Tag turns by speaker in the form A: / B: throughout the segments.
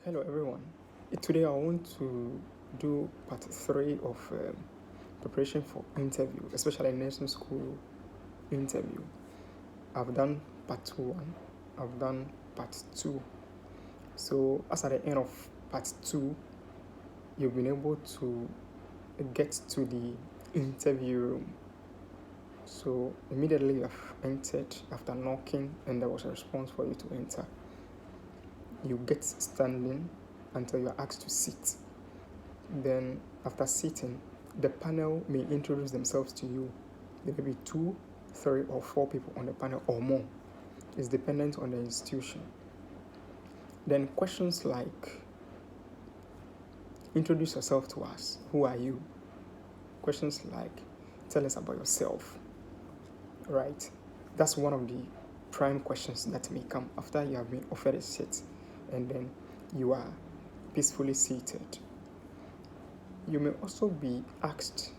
A: Hello everyone. Today I want to do part 3 of preparation for interview, especially nursing school interview. I've done part 1, I've done part 2. So as at the end of part 2, you've been able to get to the interview room. So immediately you have entered after knocking and there was a response for you to enter. You get standing until you are asked to sit. Then after sitting, the panel may introduce themselves to you. There may be 2, 3, or 4 people on the panel or more. It's dependent on the institution. Then questions like, introduce yourself to us. Who are you? Questions like, tell us about yourself. Right? That's one of the prime questions that may come after you have been offered a seat and then you are peacefully seated. You may also be asked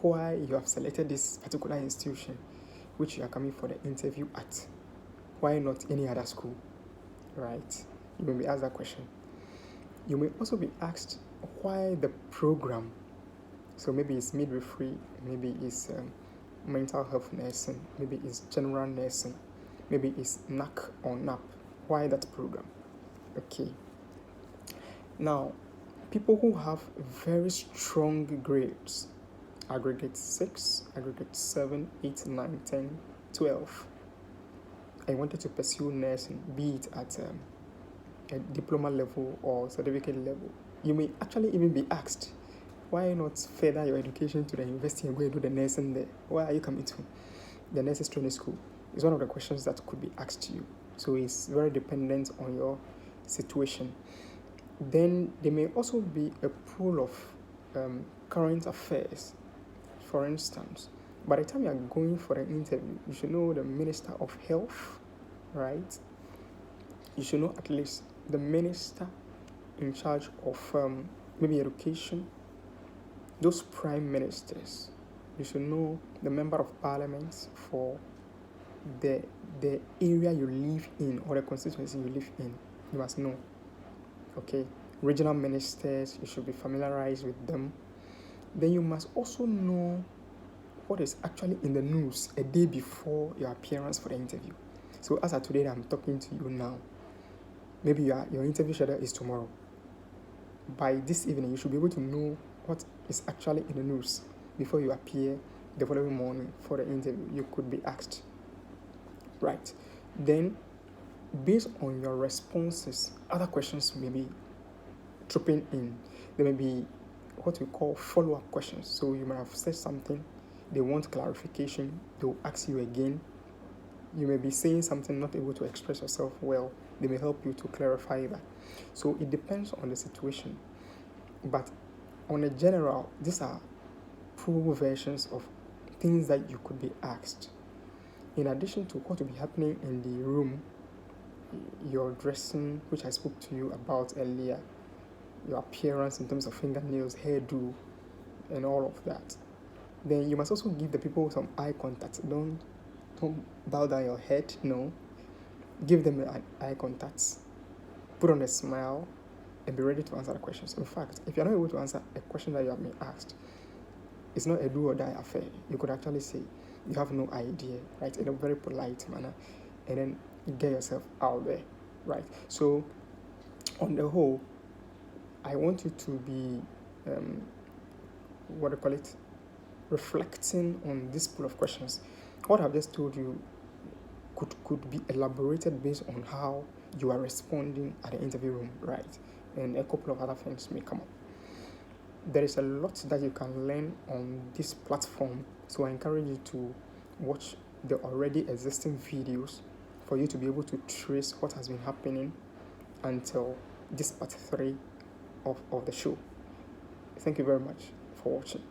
A: why you have selected this particular institution which you are coming for the interview at. Why not any other school? Right? You may be asked that question. You may also be asked why the program. So maybe it's midwifery, maybe it's mental health nursing, maybe it's general nursing, maybe it's NAC or NAP. Why that program? Okay. Now, people who have very strong grades, aggregate 6, aggregate 7, 8, 9, 10, 12, I wanted to pursue nursing, be it at a diploma level or certificate level. You may actually even be asked, why not further your education to the university and go and do the nursing there? Why are you coming to the nurses training school? It's one of the questions that could be asked you. So it's very dependent on your situation. Then there may also be a pool of current affairs. For instance, by the time you are going for an interview, you should know the Minister of Health, right? You should know at least the minister in charge of maybe education, those prime ministers. You should know the member of parliament for the area you live in or the constituency you live in. You must know. Okay, regional ministers, you should be familiarized with them. Then you must also know what is actually in the news a day before your appearance for the interview. So as of today I'm talking to you now, maybe your interview schedule is tomorrow. By this evening, you should be able to know what is actually in the news before you appear the following morning for the interview. You could be asked. Right. Then, based on your responses, other questions may be trooping in. There may be what we call follow-up questions. So you might have said something, they want clarification, they'll ask you again. You may be saying something, not able to express yourself well. They may help you to clarify that. So it depends on the situation. But on a general, these are full versions of things that you could be asked. In addition to what will be happening in the room, your dressing, which I spoke to you about earlier, your appearance in terms of fingernails, hairdo, and all of that. Then you must also give the people some eye contact. Don't bow down your head, no. Give them an eye contact. Put on a smile and be ready to answer the questions. In fact, if you're not able to answer a question that you have been asked, it's not a do or die affair. You could actually say you have no idea, right, in a very polite manner, and then get yourself out there, right? So, on the whole, I want you to be, reflecting on this pool of questions. What I've just told you could be elaborated based on how you are responding at the interview room, right? And a couple of other things may come up. There is a lot that you can learn on this platform, so I encourage you to watch the already existing videos for you to be able to trace what has been happening until this part 3 of the show. Thank you very much for watching.